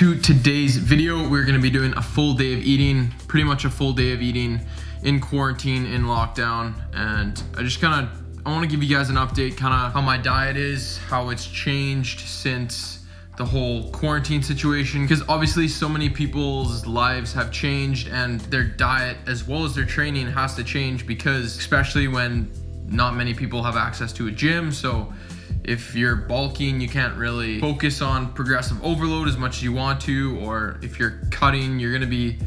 To today's video, we're going to be doing a full day of eating, pretty much a full day of eating in quarantine, in lockdown. And I want to give you guys an update, kind of how my diet is, how it's changed since the whole quarantine situation, because obviously so many people's lives have changed and their diet as well as their training has to change, because especially when not many people have access to a gym. So if you're bulking, you can't really focus on progressive overload as much as you want to, or if you're cutting, you're gonna be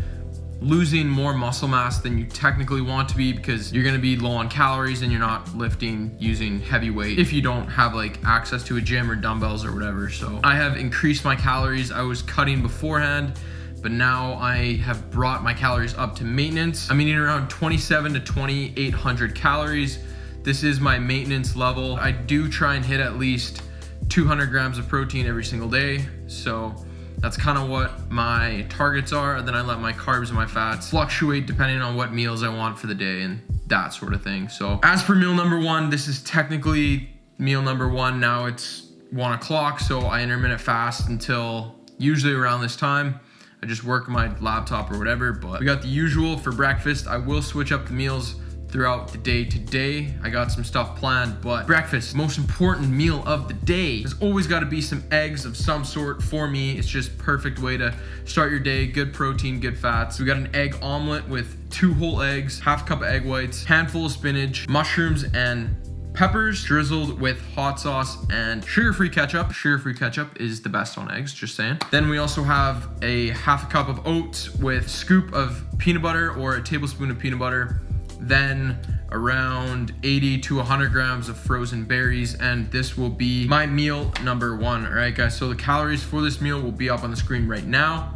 losing more muscle mass than you technically want to be, because you're gonna be low on calories and you're not lifting using heavy weight if you don't have like access to a gym or dumbbells or whatever. So I have increased my calories. I was cutting beforehand, but now I have brought my calories up to maintenance. I'm eating around 27 to 2,800 calories. This is my maintenance level. I do try and hit at least 200 grams of protein every single day. So that's kind of what my targets are. And then I let my carbs and my fats fluctuate depending on what meals I want for the day and that sort of thing. So as for meal number one, this is technically meal number one. Now it's 1 o'clock, so I intermittent fast until usually around this time. I just work my laptop or whatever, but we got the usual for breakfast. I will switch up the meals throughout the day today. I got some stuff planned, but breakfast, most important meal of the day. There's always got to be some eggs of some sort for me. It's just perfect way to start your day. Good protein, good fats. We got an egg omelet with 2 whole eggs, half cup of egg whites, handful of spinach, mushrooms and peppers drizzled with hot sauce and sugar-free ketchup. Sugar-free ketchup is the best on eggs, just saying. Then we also have a half a cup of oats with scoop of peanut butter or a tablespoon of peanut butter. Then around 80 to 100 grams of frozen berries, and this will be my meal number one. All right, guys, so the calories for this meal will be up on the screen right now.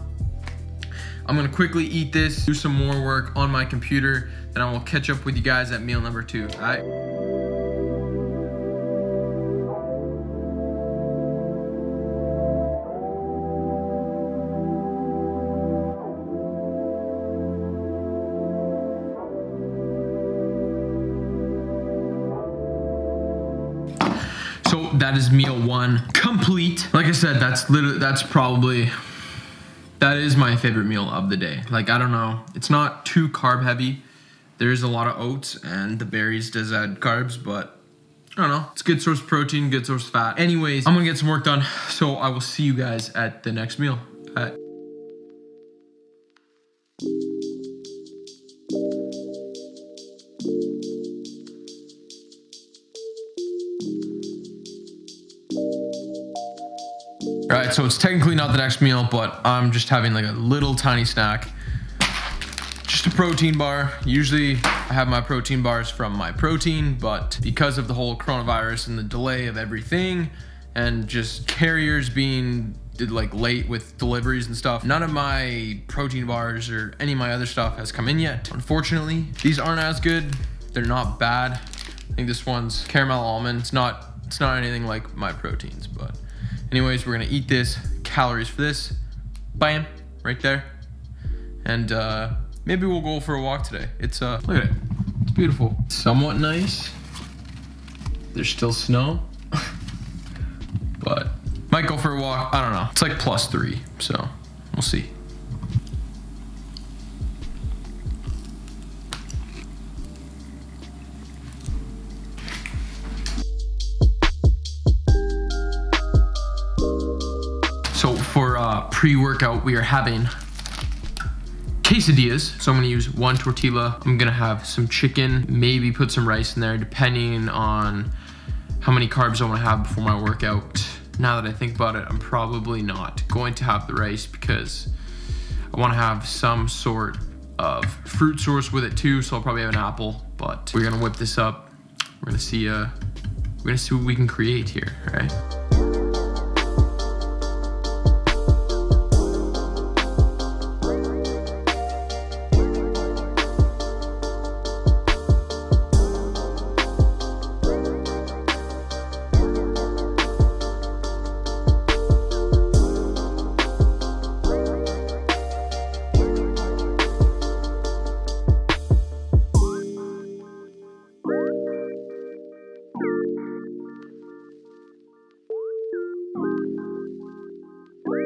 I'm gonna quickly eat this, do some more work on my computer, then I will catch up with you guys at meal number two. All right. So that is meal one complete. Like I said, that is my favorite meal of the day. Like, I don't know, it's not too carb heavy. There is a lot of oats and the berries does add carbs, but I don't know, it's a good source of protein, good source of fat. Anyways, I'm gonna get some work done, so I will see you guys at the next meal. All right. All right, so it's technically not the next meal, but I'm just having like a little tiny snack. Just a protein bar. Usually I have my protein bars from my protein, but because of the whole coronavirus and the delay of everything and just carriers being like late with deliveries and stuff. None of my protein bars or any of my other stuff has come in yet, unfortunately. These aren't as good. They're not bad. I think this one's caramel almond. It's not anything like my proteins, but anyways, we're gonna eat this. Calories for this, bam, right there. And maybe we'll go for a walk today. It's look at it, it's beautiful. Somewhat nice. There's still snow, but might go for a walk. I don't know. It's like +3, so we'll see. So for pre-workout, we are having quesadillas. So I'm gonna use 1 tortilla. I'm gonna have some chicken, maybe put some rice in there, depending on how many carbs I wanna have before my workout. Now that I think about it, I'm probably not going to have the rice because I wanna have some sort of fruit source with it too, so I'll probably have an apple, but we're gonna whip this up. We're gonna see what we can create here, right?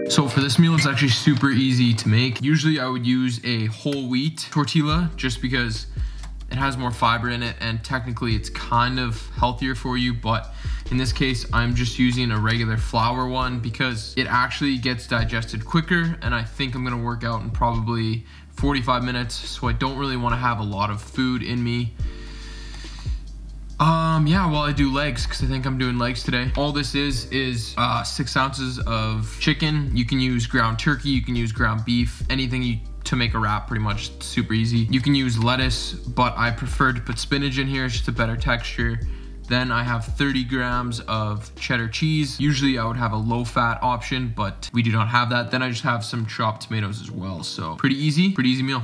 So for this meal, it's actually super easy to make. Usually I would use a whole wheat tortilla just because it has more fiber in it and technically it's kind of healthier for you. But in this case, I'm just using a regular flour one because it actually gets digested quicker, and I think I'm gonna work out in probably 45 minutes. So I don't really wanna have a lot of food in me. Yeah, well, I do legs because I think I'm doing legs today. All this is 6 ounces of chicken. You can use ground turkey, you can use ground beef, anything to make a wrap, pretty much. It's super easy. You can use lettuce, but I prefer to put spinach in here. It's just a better texture. Then I have 30 grams of cheddar cheese. Usually I would have a low fat option, but we do not have that. Then I just have some chopped tomatoes as well. So pretty easy meal.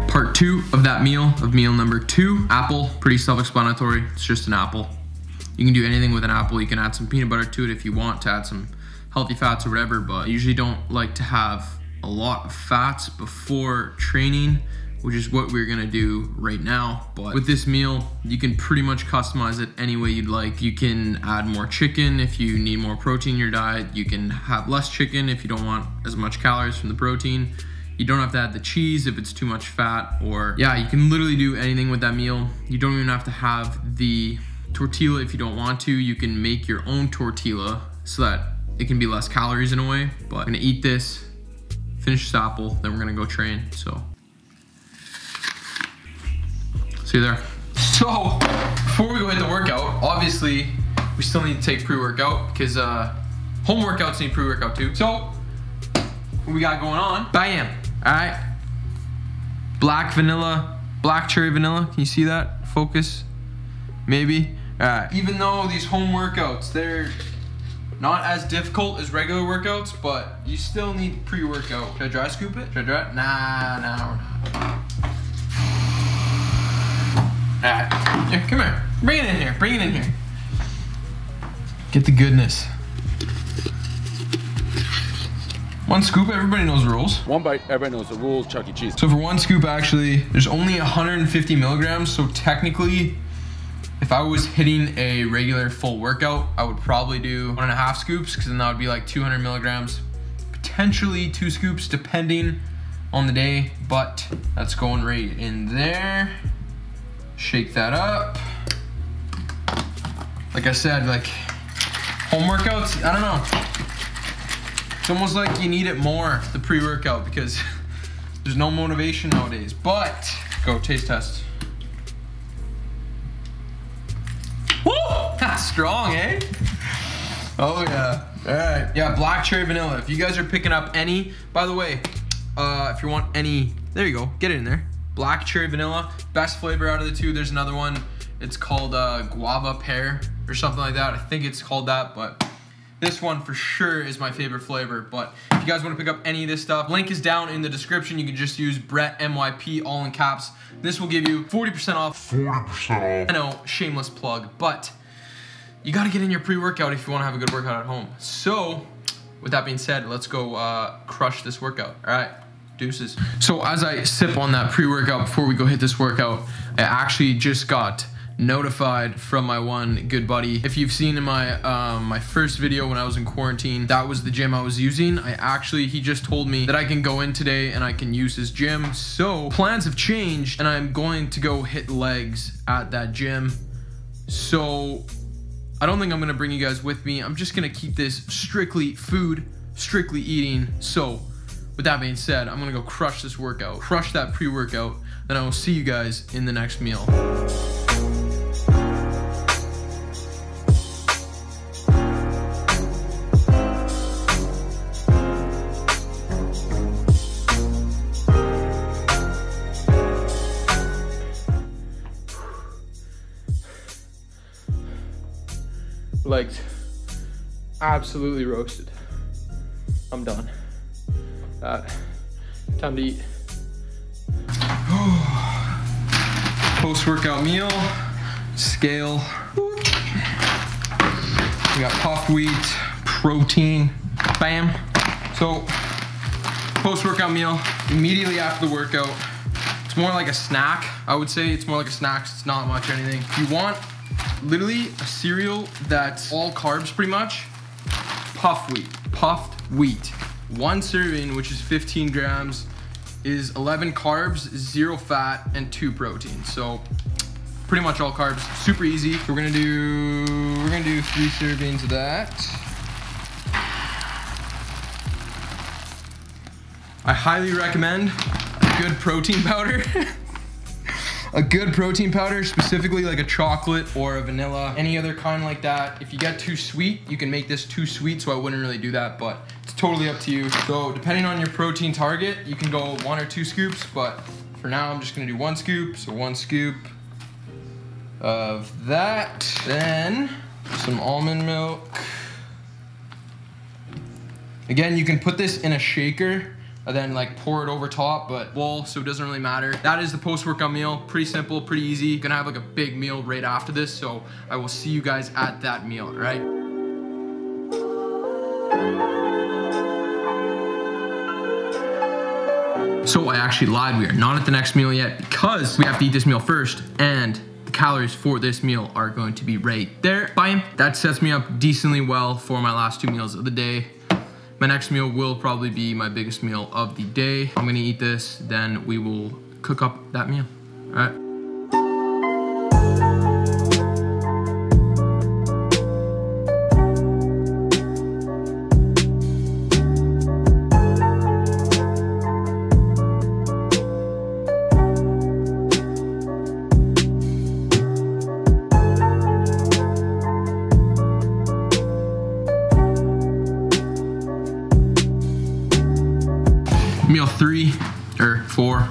Part 2 of that meal, of meal number 2, apple. Pretty self-explanatory, it's just an apple. You can do anything with an apple. You can add some peanut butter to it if you want to add some healthy fats or whatever, but I usually don't like to have a lot of fats before training, which is what we're gonna do right now. But with this meal, you can pretty much customize it any way you'd like. You can add more chicken if you need more protein in your diet. You can have less chicken if you don't want as much calories from the protein. You don't have to add the cheese if it's too much fat, or yeah, you can literally do anything with that meal. You don't even have to have the tortilla if you don't want to. You can make your own tortilla so that it can be less calories in a way. But I'm gonna eat this, finish this apple, then we're gonna go train, so. See you there. So, before we go hit the workout, obviously, we still need to take pre-workout because home workouts need pre-workout too. So, what we got going on? Bam! All right. Black vanilla, black cherry vanilla. Can you see that? Focus, maybe. All right. Even though these home workouts, they're not as difficult as regular workouts, but you still need pre-workout. Should I dry scoop it? Should I dry? Nah, we're not. All right. Here, come here. Bring it in here. Bring it in here. Get the goodness. 1 scoop, everybody knows the rules. 1 bite, everybody knows the rules, Chuck E. Cheese. So for 1 scoop, actually, there's only 150 milligrams, so technically, If I was hitting a regular full workout, I would probably do 1.5 scoops, because then that would be like 200 milligrams, potentially 2 scoops depending on the day, but that's going right in there. Shake that up. Like I said, like home workouts, I don't know. It's almost like you need it more, the pre-workout, because there's no motivation nowadays. But go taste test. Woo! That's strong, eh? Oh yeah. All right. Yeah, black cherry vanilla. If you guys are picking up any, by the way, if you want any, there you go, get it in there. Black cherry vanilla, best flavor out of the two. There's another one. It's called guava pear or something like that. I think it's called that, but this one for sure is my favorite flavor. But if you guys want to pick up any of this stuff, link is down in the description. You can just use Bret MYP all in caps. This will give you 40% off. 40% off. I know, shameless plug, but you got to get in your pre-workout if you want to have a good workout at home. So with that being said, let's go crush this workout. All right, deuces. So as I sip on that pre-workout before we go hit this workout, I actually just got notified from my one good buddy. If you've seen in my my first video when I was in quarantine, that was the gym I was using. He just told me that I can go in today and I can use his gym. So plans have changed and I'm going to go hit legs at that gym. So I don't think I'm gonna bring you guys with me. I'm just gonna keep this strictly food, strictly eating. So with that being said, I'm gonna go crush this workout, crush that pre-workout, then I will see you guys in the next meal. Legs absolutely roasted. I'm done. Time to eat. Post-workout meal, scale. We got puffed wheat, protein, bam. So post-workout meal, immediately after the workout. It's more like a snack, I would say. It's more like a snack, it's not much or anything. If you want literally a cereal that's all carbs pretty much, puffed wheat. One serving, which is 15 grams, is 11 carbs, 0 fat, and 2 protein. So pretty much all carbs, super easy. We're gonna do 3 servings of that. I highly recommend a good protein powder. A good protein powder, specifically like a chocolate or a vanilla, any other kind like that. If you get too sweet, you can make this too sweet, so I wouldn't really do that, but it's totally up to you. So depending on your protein target, you can go 1 or 2 scoops, but for now, I'm just gonna do 1 scoop. So 1 scoop of that. Then some almond milk. Again, you can put this in a shaker and then like pour it over top, but bowl, so it doesn't really matter. That is the post-workout meal. Pretty simple, pretty easy. Gonna have like a big meal right after this, so I will see you guys at that meal, all right? So I actually lied, we are not at the next meal yet because we have to eat this meal first, and the calories for this meal are going to be right there. Bam. That sets me up decently well for my last 2 meals of the day. My next meal will probably be my biggest meal of the day. I'm gonna eat this, then we will cook up that meal, all right? Meal 3 or 4,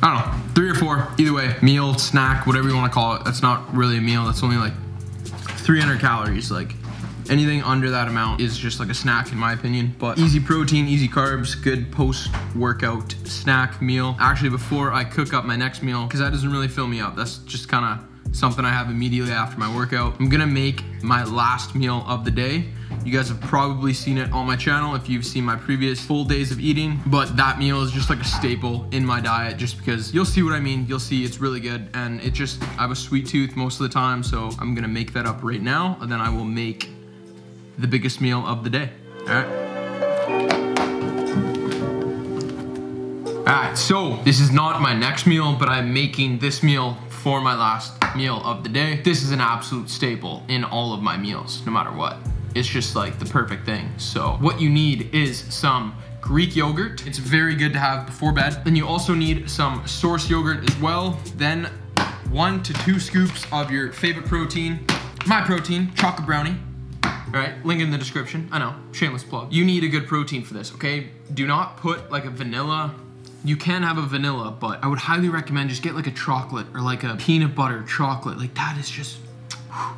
I don't know, 3 or 4, either way, meal, snack, whatever you want to call it. That's not really a meal. That's only like 300 calories. Like anything under that amount is just like a snack in my opinion, but easy protein, easy carbs, good post-workout snack meal. Actually, before I cook up my next meal, because that doesn't really fill me up, that's just kind of something I have immediately after my workout, I'm gonna make my last meal of the day You guys have probably seen it on my channel if you've seen my previous full days of eating, but that meal is just like a staple in my diet just because you'll see what I mean. You'll see it's really good, and I have a sweet tooth most of the time, so I'm gonna make that up right now, and then I will make the biggest meal of the day. All right, so this is not my next meal, but I'm making this meal for my last meal of the day. This is an absolute staple in all of my meals, no matter what. It's just like the perfect thing. So what you need is some Greek yogurt. It's very good to have before bed. Then you also need some source yogurt as well. Then 1 to 2 scoops of your favorite protein. My protein, chocolate brownie. All right, link in the description. I know, shameless plug. You need a good protein for this, okay? Do not put like a vanilla. You can have a vanilla, but I would highly recommend just get like a chocolate or like a peanut butter chocolate. Like that is just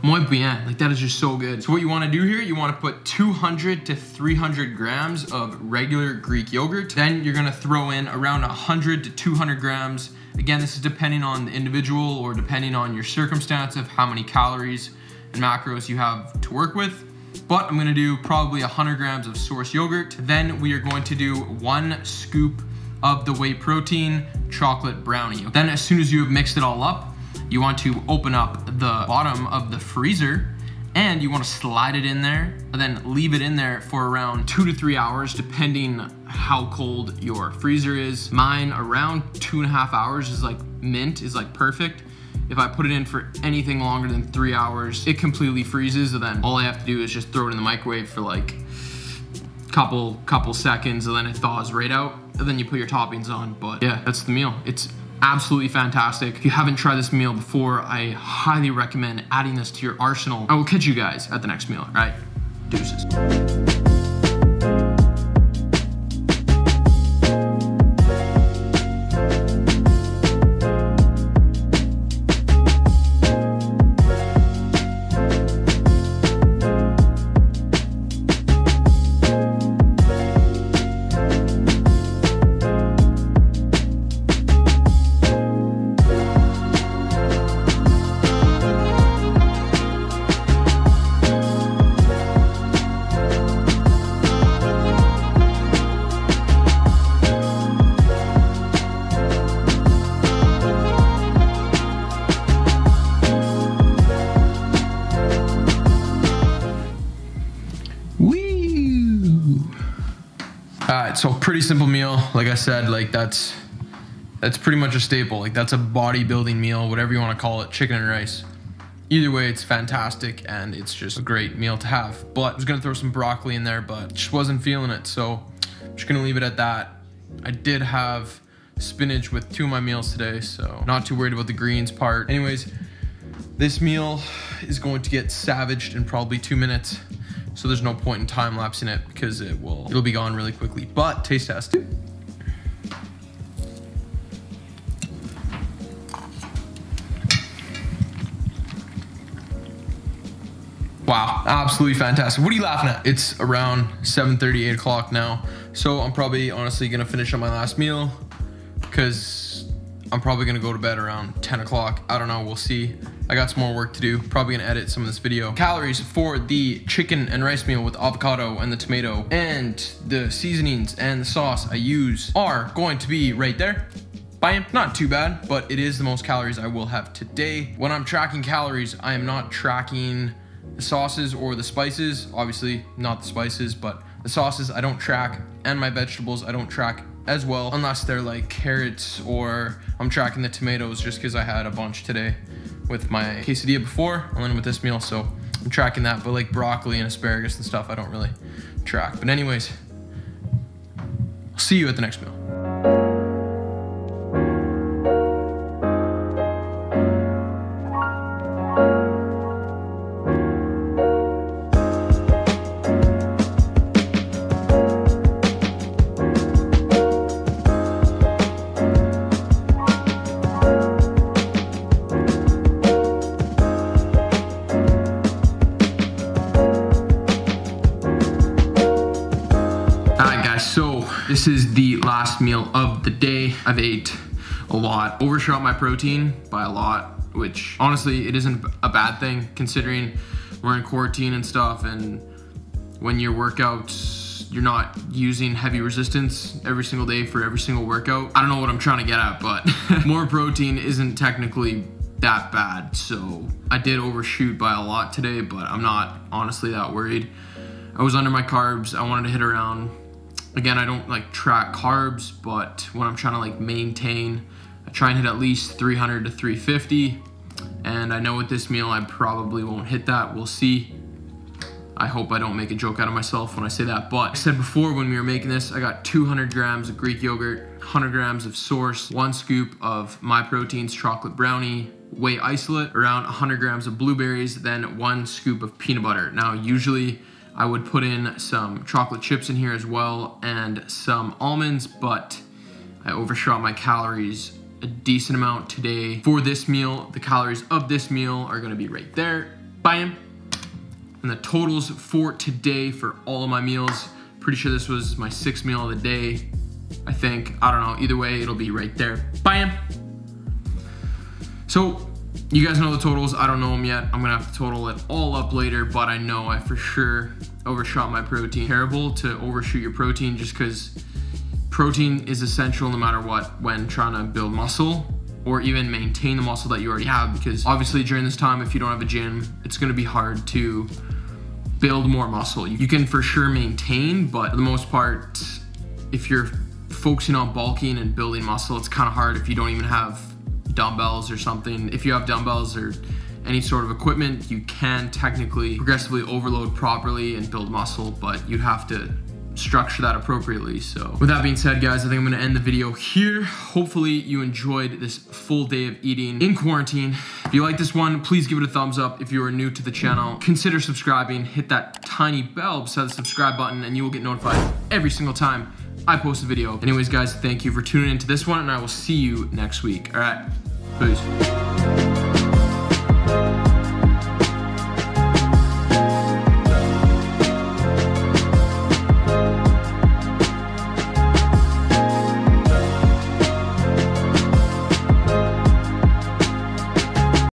muy bien. Like that is just so good. So what you want to do here, you want to put 200 to 300 grams of regular Greek yogurt. Then you're going to throw in around 100 to 200 grams. Again, this is depending on the individual or depending on your circumstance of how many calories and macros you have to work with. But I'm going to do probably 100 grams of source yogurt. Then we are going to do 1 scoop of the whey protein chocolate brownie. Then as soon as you have mixed it all up, you want to open up the bottom of the freezer and you want to slide it in there and then leave it in there for around 2 to 3 hours, depending how cold your freezer is. Mine around 2.5 hours is like mint, is like perfect. If I put it in for anything longer than 3 hours, it completely freezes, and then all I have to do is just throw it in the microwave for like couple seconds, and then it thaws right out, and then you put your toppings on. But yeah, that's the meal. It's absolutely fantastic. If you haven't tried this meal before, I highly recommend adding this to your arsenal. I will catch you guys at the next meal. All right, deuces. Alright, so pretty simple meal. Like I said, like that's pretty much a staple. Like that's a bodybuilding meal, whatever you want to call it, chicken and rice. Either way, it's fantastic and it's just a great meal to have. But I was gonna throw some broccoli in there, but just wasn't feeling it, so I'm just gonna leave it at that. I did have spinach with 2 of my meals today, so not too worried about the greens part. Anyways, this meal is going to get savaged in probably 2 minutes. So there's no point in time lapsing it because it'll be gone really quickly. But taste test. Wow, absolutely fantastic. What are you laughing at? It's around 7:30, 8 o'clock now. So I'm probably honestly gonna finish up my last meal because I'm probably gonna go to bed around 10 o'clock. I don't know, we'll see. I got some more work to do. Probably gonna edit some of this video. Calories for the chicken and rice meal with avocado and the tomato and the seasonings and the sauce I use are going to be right there. Bam, not too bad, but it is the most calories I will have today. When I'm tracking calories, I am not tracking the sauces or the spices. Obviously not the spices, but the sauces I don't track, and my vegetables I don't track as well, unless they're like carrots, or I'm tracking the tomatoes just because I had a bunch today with my quesadilla before and then with this meal, so I'm tracking that. But like broccoli and asparagus and stuff I don't really track. But anyways, I'll see you at the next meal. So this is the last meal of the day. I've ate a lot, overshot my protein by a lot, which honestly it isn't a bad thing considering we're in quarantine and stuff, and when your workouts, you're not using heavy resistance every single day for every single workout. I don't know what I'm trying to get at, but more protein isn't technically that bad. So I did overshoot by a lot today, but I'm not honestly that worried. I was under my carbs. I wanted to hit around, again, I don't like track carbs, but when I'm trying to like maintain, I try and hit at least 300 to 350. And I know with this meal, I probably won't hit that. We'll see. I hope I don't make a joke out of myself when I say that. But I said before when we were making this, I got 200 grams of Greek yogurt, 100 grams of Source, 1 scoop of My Protein's chocolate brownie, whey isolate, around 100 grams of blueberries, then 1 scoop of peanut butter. Now, usually I would put in some chocolate chips in here as well and some almonds, but I overshot my calories a decent amount today. For this meal, the calories of this meal are gonna be right there. Bam! And the totals for today for all of my meals, pretty sure this was my 6th meal of the day, I think. I don't know, either way, it'll be right there. Bam! So, you guys know the totals. I don't know them yet. I'm gonna have to total it all up later, but I know I for sure overshot my protein. Terrible to overshoot your protein just because protein is essential no matter what when trying to build muscle or even maintain the muscle that you already have, because obviously during this time, if you don't have a gym, it's gonna be hard to build more muscle. You can for sure maintain, but for the most part, if you're focusing on bulking and building muscle, it's kind of hard if you don't even have dumbbells or something. If you have dumbbells or any sort of equipment, you can technically progressively overload properly and build muscle, but you have to structure that appropriately. So with that being said, guys, I think I'm gonna end the video here. Hopefully you enjoyed this full day of eating in quarantine. If you like this one, please give it a thumbs up. If you are new to the channel, consider subscribing. Hit that tiny bell beside the subscribe button and you will get notified every single time I post a video. Anyways, guys, thank you for tuning into this one and I will see you next week. All right, peace.